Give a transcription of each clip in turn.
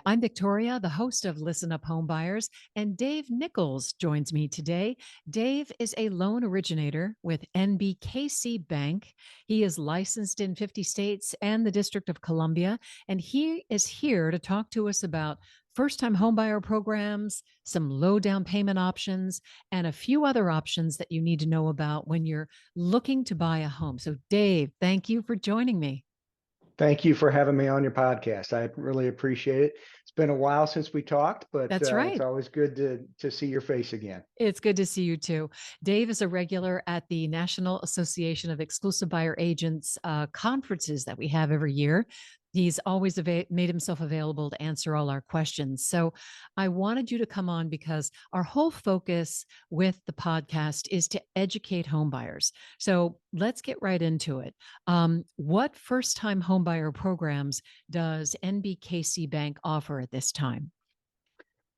I'm Victoria, the host of Listen Up Homebuyers, and Dave Nichols joins me today. Dave is a loan originator with NBKC Bank. He is licensed in 50 states and the District of Columbia, and he is here to talk to us about first-time homebuyer programs, some low down payment options, and a few other options that you need to know about when you're looking to buy a home. So, Dave, thank you for joining me. Thank you for having me on your podcast. I really appreciate it. It's been a while since we talked, but That's it's right. always good to see your face again. It's good to see you too. Dave is a regular at the National Association of Exclusive Buyer Agents conferences that we have every year. He's always made himself available to answer all our questions. So I wanted you to come on because our whole focus with the podcast is to educate homebuyers. So let's get right into it. What first-time homebuyer programs does NBKC Bank offer at this time?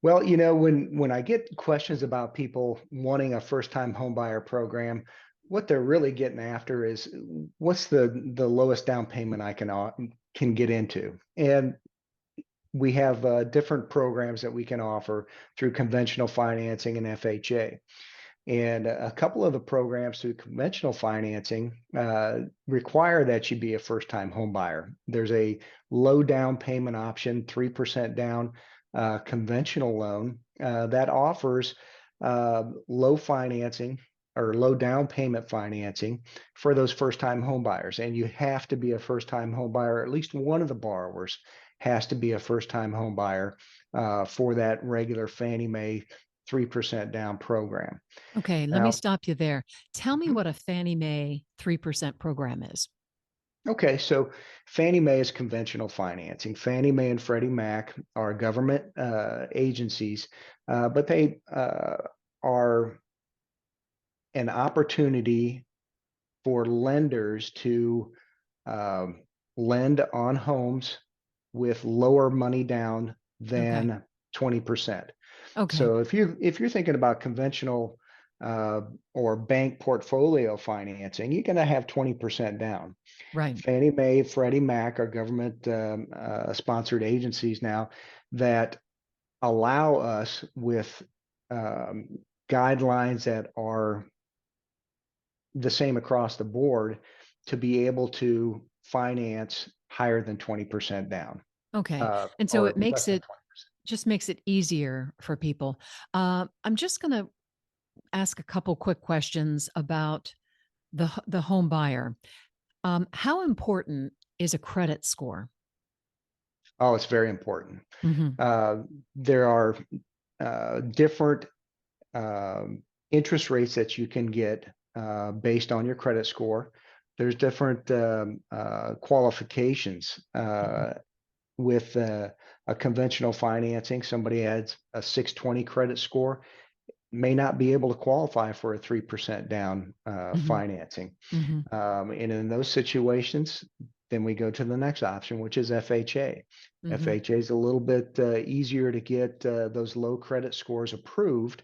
Well, when I get questions about people wanting a first-time home buyer program, what they're really getting after is what's the lowest down payment I can get into. And we have different programs that we can offer through conventional financing and FHA. And a couple of the programs through conventional financing require that you be a first-time home buyer. There's a low down payment option, 3% down conventional loan that offers low financing or low down payment financing for those first-time home buyers. And you have to be a first-time home buyer. At least one of the borrowers has to be a first-time home buyer for that regular Fannie Mae 3% down program. Okay, let me Now, stop you there. Tell me mhm. what a Fannie Mae 3% program is. Okay, so Fannie Mae is conventional financing. Fannie Mae and Freddie Mac are government agencies, but they are an opportunity for lenders to um, lend on homes with lower money down Okay. than 20%. Okay. So if you're thinking about conventional or bank portfolio financing, you're going to have 20% down. Right. Fannie Mae, Freddie Mac are government sponsored agencies now that allow us with um, guidelines that are the same across the board to be able to finance higher than 20% down Okay. And so it or makes less than it 20%. just makes it easier for people. I'm just going to ask a couple quick questions about the home buyer. How important is a credit score? Oh, it's very important. Hmm. Uh, there are different interest rates that you can get based on your credit score. There's different qualifications Hmm. with a conventional financing. Somebody has a 620 credit score, may not be able to qualify for a 3% down Hmm. financing. Hmm. And in those situations, then we go to the next option, which is FHA. Hmm. FHA is a little bit easier to get those low credit scores approved.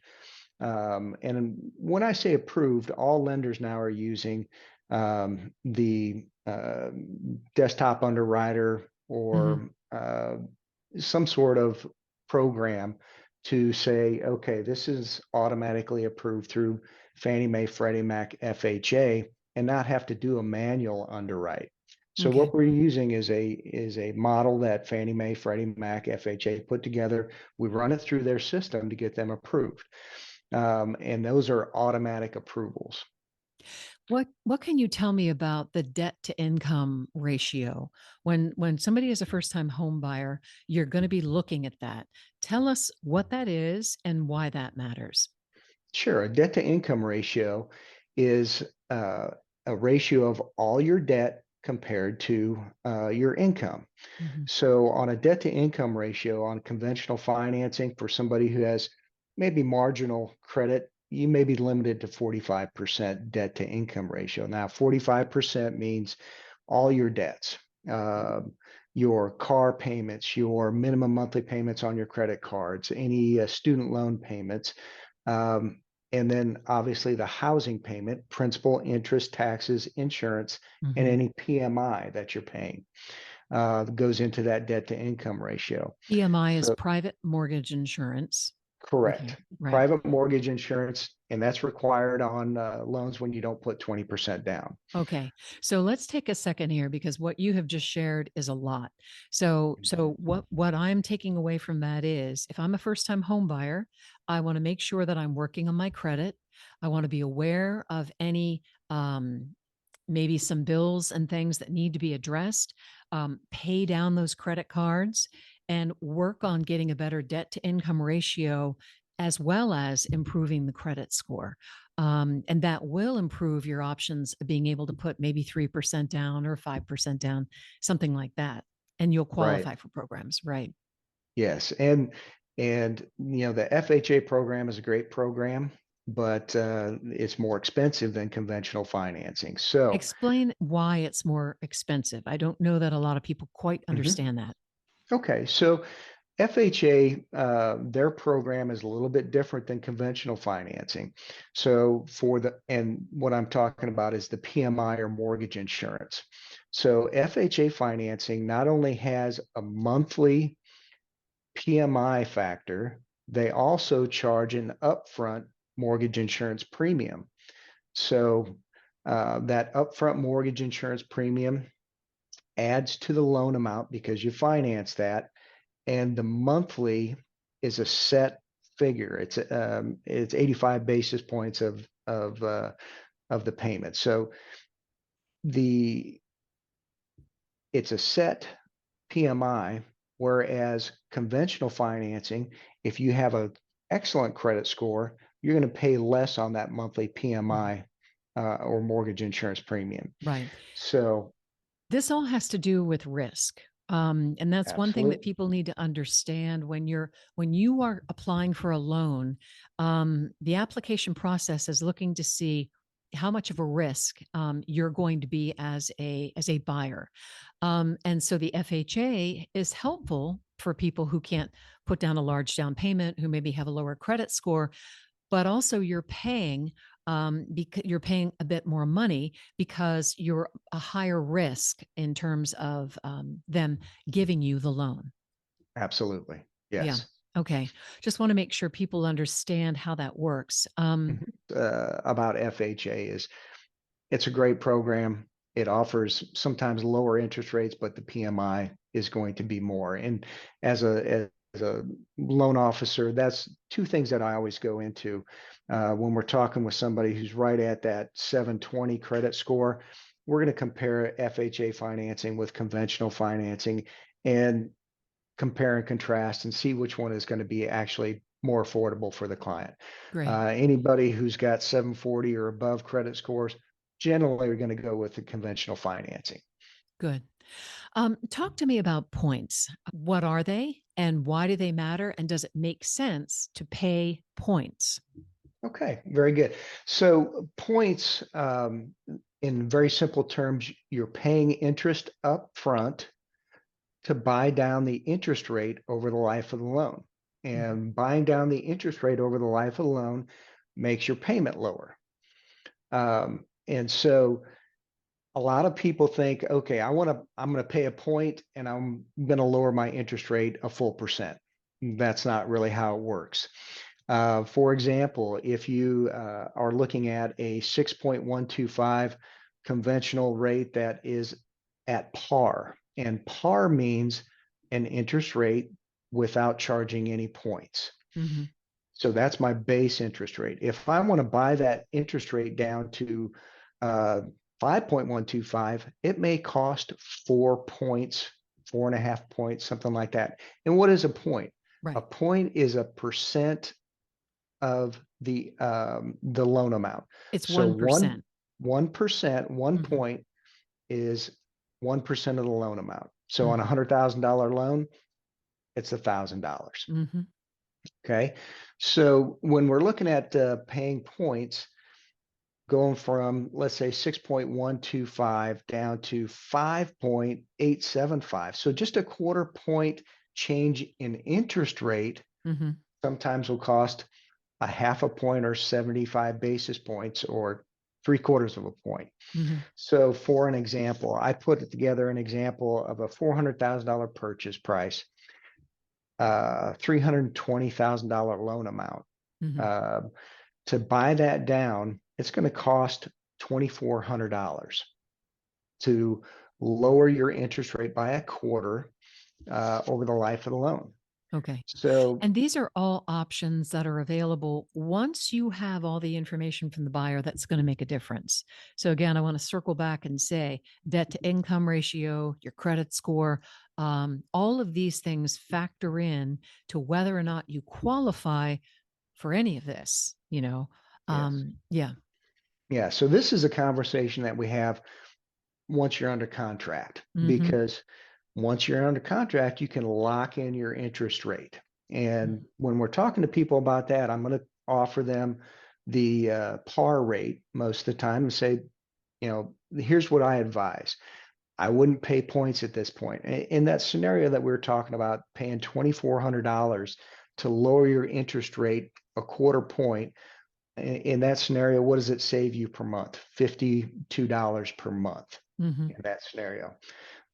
And when I say approved, all lenders now are using the desktop underwriter Hmm. or some sort of program to say, okay, this is automatically approved through Fannie Mae, Freddie Mac, FHA, and not have to do a manual underwrite. So Okay. what we're using is a model that Fannie Mae, Freddie Mac, FHA put together. We run it through their system to get them approved, and those are automatic approvals. What can you tell me about the debt to income ratio? When somebody is a first-time home buyer, you're going to be looking at that. Tell us what that is and why that matters. Sure, a debt to income ratio is a ratio of all your debt compared to your income. Hmm. So, on a debt to income ratio on conventional financing for somebody who has maybe marginal credit, you may be limited to 45% debt to income ratio. Now, 45% means all your debts, your car payments, your minimum monthly payments on your credit cards, any student loan payments. And then obviously the housing payment, principal, interest, taxes, insurance, and Hmm. any PMI that you're paying. goes into that debt to income ratio. PMI is So private mortgage insurance. Okay, correct. right. Private mortgage insurance, and that's required on loans when you don't put 20% down. Okay. So let's take a second here because what you have just shared is a lot. So what I'm taking away from that is if I'm a first-time home buyer, I want to make sure that I'm working on my credit. I want to be aware of any maybe some bills and things that need to be addressed, pay down those credit cards, and work on getting a better debt to income ratio, as well as improving the credit score. And that will improve your options of being able to put maybe 3% down or 5% down, something like that. And you'll Right. qualify for programs, right? Yes. And the FHA program is a great program, but it's more expensive than conventional financing. So, Explain why it's more expensive. I don't know that a lot of people quite mhm. understand that. Okay. So FHA, their program is a little bit different than conventional financing. So and what I'm talking about is the PMI or mortgage insurance. So FHA financing not only has a monthly PMI factor, they also charge an upfront mortgage insurance premium. So that upfront mortgage insurance premium adds to the loan amount because you finance that, and the monthly is a set figure. It's 85 basis points of the payment. So the it's a set PMI, whereas conventional financing, if you have an excellent credit score, you're going to pay less on that monthly Mhm. PMI or mortgage insurance premium. Right. So, This all has to do with risk. And that's one thing that absolutely. people need to understand when you are applying for a loan. The application process is looking to see how much of a risk you're going to be as a buyer. And so the FHA is helpful for people who can't put down a large down payment, who maybe have a lower credit score, but also you're paying because you're paying a bit more money because you're a higher risk in terms of them giving you the loan. Absolutely. Yeah. Yes. Okay. Just want to make sure people understand how that works. Mhm. About FHA is it's a great program. It offers sometimes lower interest rates, but the PMI is going to be more. And as a loan officer, that's two things that I always go into when we're talking with somebody who's right at that 720 credit score. We're going to compare FHA financing with conventional financing and compare and contrast and see which one is going to be actually more affordable for the client. Great. Anybody who's got 740 or above credit scores generally are going to go with the conventional financing. Good. Talk to me about points. What are they and why do they matter? And does it make sense to pay points? Okay, very good. So points, in very simple terms, you're paying interest up front to buy down the interest rate over the life of the loan. Mhm. And buying down the interest rate over the life of the loan makes your payment lower. And so a lot of people think, okay, I'm going to pay a point and I'm going to lower my interest rate a full percent. That's not really how it works. For example, if you are looking at a 6.125 conventional rate that is at par, and par means an interest rate without charging any points. Mhm. So that's my base interest rate. If I want to buy that interest rate down to 5.125, it may cost 4 points, 4.5 points, something like that. And what is a point? A Right. point is a percent of the loan amount. It's So 1%. 1%, one Mhm. point is 1% of the loan amount. So on a Mhm. $100,000 loan, it's $1,000. Mhm. Okay. So when we're looking at paying points, going from, let's say, 6.125 down to 5.875. So just a quarter point change in interest rate Mhm. sometimes will cost a half a point or 75 basis points or 3/4 of a point. Hmm. So for an example, I put together an example of a $400,000 purchase price, $320,000 loan amount. Hmm. Uh, to buy that down, it's going to cost $2,400 to lower your interest rate by a quarter over the life of the loan. Okay. So And these are all options that are available once you have all the information from the buyer that's going to make a difference. So, again, I want to circle back and say debt to income ratio, your credit score, all of these things factor in to whether or not you qualify for any of this, you know. yes, Yeah. yeah. So this is a conversation that we have once you're under contract, Mm-hmm. because once you're under contract, you can lock in your interest rate. And when we're talking to people about that, I'm going to offer them the par rate most of the time and say, here's what I advise. I wouldn't pay points at this point. In that scenario that we were talking about, paying $2,400 to lower your interest rate a quarter point, in that scenario, what does it save you per month? $52 per month Mm-hmm. in that scenario.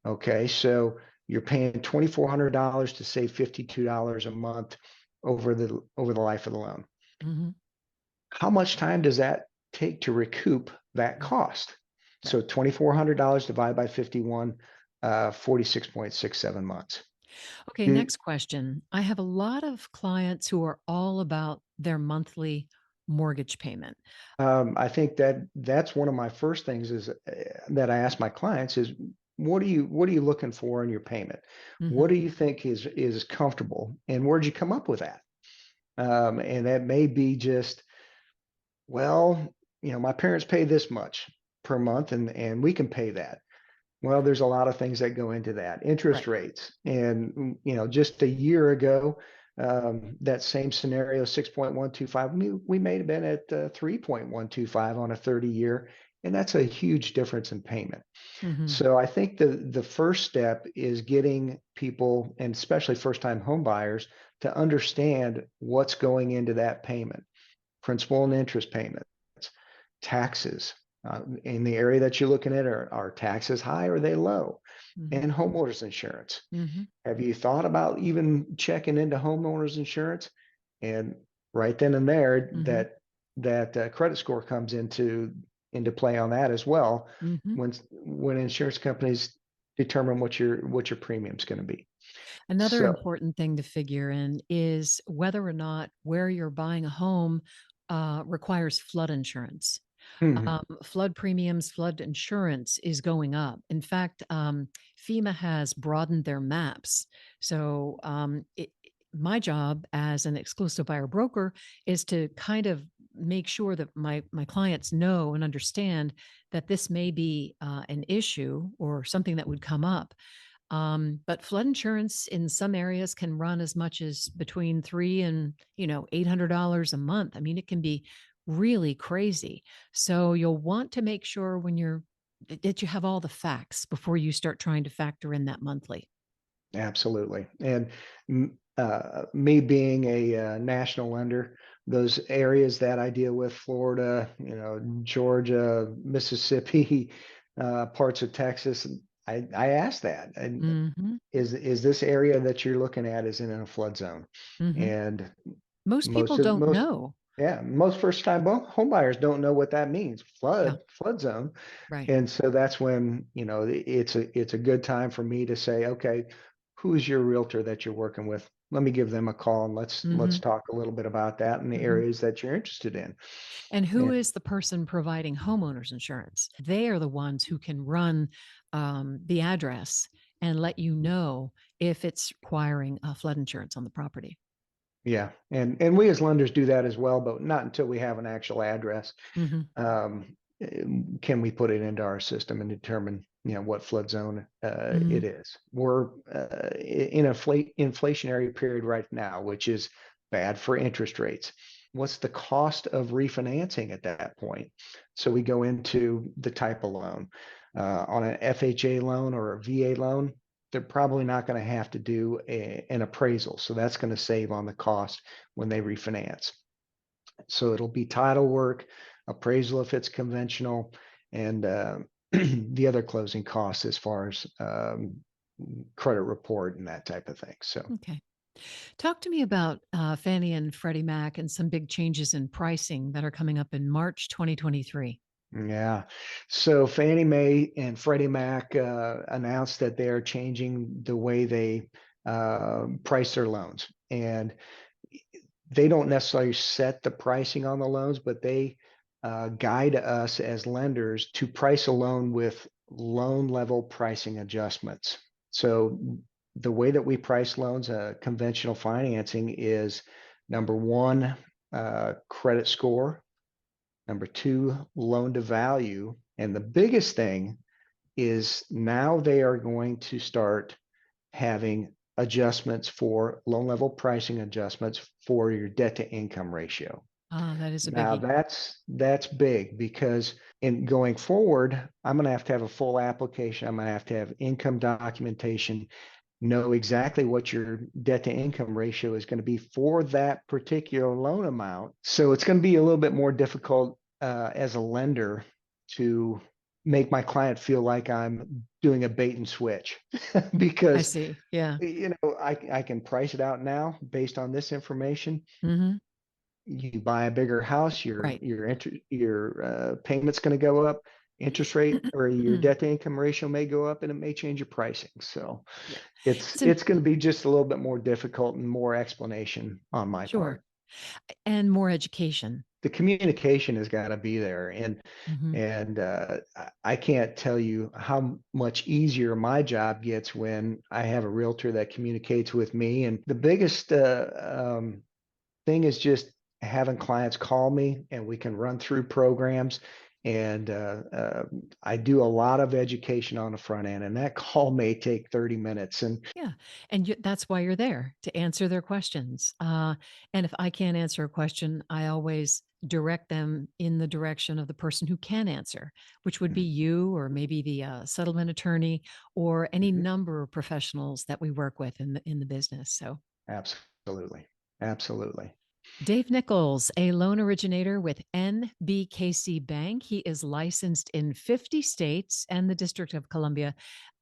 Okay, so you're paying $2,400 to save $52 a month over the life of the loan. Mm-hmm. How much time does that take to recoup that Right. cost? Right. So $2,400 divided by 51, 46.67 months. Okay, Do, next question. I have a lot of clients who are all about their monthly mortgage payment. I think that's one of my first things is that I ask my clients is what are you looking for in your payment? Hmm. What do you think is comfortable, and where'd you come up with that? And that may be just, well, my parents pay this much per month, and we can pay that. Well, there's a lot of things that go into that. Interest Right. rates, and just a year ago, that same scenario, 6.125, we may have been at 3.125 on a 30-year, and that's a huge difference in payment. Hmm. So I think the first step is getting people, and especially first-time home buyers, to understand what's going into that payment: principal and interest payments, taxes. In the area that you're looking at, are taxes high or are they low? Hmm. And homeowners insurance. Hmm. Have you thought about even checking into homeowners insurance? And right then and there, Hmm. that credit score comes into play on that as well. Hmm. When insurance companies determine what your premium's going to be. Another So, important thing to figure in is whether or not where you're buying a home requires flood insurance. mhm, Flood premiums, flood insurance is going up. In fact, FEMA has broadened their maps. So, my job as an exclusive buyer broker is to kind of make sure that my clients know and understand that this may be an issue or something that would come up. But flood insurance in some areas can run as much as between three and $800 a month. I mean, it can be really crazy. So you'll want to make sure that you have all the facts before you start trying to factor in that monthly. absolutely. And me being a national lender, those areas that I deal with, Florida, Georgia, Mississippi, parts of Texas, I asked that, and Hmm. is this area that you're looking at is in a flood zone? Hmm. And Most people most of don't most know. yeah, most first time home buyers don't know what that means. Yeah, Flood zone. right. And so that's when, it's a good time for me to say, okay, who's your realtor that you're working with? Let me give them a call, and let's Hmm. talk a little bit about that and the Hmm. areas that you're interested in. And who And is the person providing homeowners insurance? They are the ones who can run the address and let you know if it's requiring flood insurance on the property. yeah, and we as lenders do that as well, but not until we have an actual address. Hmm. Um, can we put it into our system and determine, what flood zone Hmm. it is? We're in a inflationary period right now, which is bad for interest rates. What's the cost of refinancing at that point? So we go into the type of loan. On an FHA loan or a VA loan, they're probably not going to have to do an appraisal. So that's going to save on the cost when they refinance. So it'll be title work, appraisal if it's conventional, and the other closing costs as far as credit report and that type of thing. So. Okay. Talk to me about Fannie and Freddie Mac and some big changes in pricing that are coming up in March 2023. Yeah. So Fannie Mae and Freddie Mac announced that they are changing the way they price their loans. And they don't necessarily set the pricing on the loans, but they guide us as lenders to price a loan with loan level pricing adjustments. So the way that we price loans, conventional financing, is number one, credit score. Number two, loan to value. And the biggest thing is now they are going to start having adjustments for loan level pricing adjustments for your debt to income ratio. Ah, that is a Now biggie. that's big because in going forward, I'm going to have a full application. I'm going to have income documentation, know exactly what your debt to income ratio is going to be for that particular loan amount. So it's going to be a little bit more difficult as a lender to make my client feel like I'm doing a bait and switch I because see. Yeah. I can price it out now based on this information. Hmm. You buy a bigger house, Right. your payment's going to go up, interest rate or your debt to income ratio may go up, and it may change your pricing. So Yeah. it's It's it's going to be just a little bit more difficult and more explanation on my sure. part. And more education. The communication has got to be there, and Hmm. I can't tell you how much easier my job gets when I have a realtor that communicates with me. And the biggest thing is just having clients call me and we can run through programs. And I do a lot of education on the front end, and that call may take 30 minutes. And Yeah. And that's why you're there to answer their questions. And if I can't answer a question, I always direct them in the direction of the person who can answer, which would be you or maybe the settlement attorney or any Mhm. number of professionals that we work with in the business. So Absolutely. Absolutely. Dave Nichols, a loan originator with NBKC Bank. He is licensed in 50 states and the District of Columbia.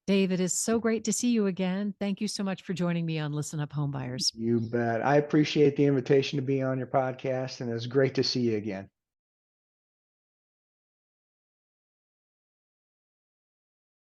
Dave, it is so great to see you again. Thank you so much for joining me on Listen Up Homebuyers. You bet. I appreciate the invitation to be on your podcast, and it's great to see you again.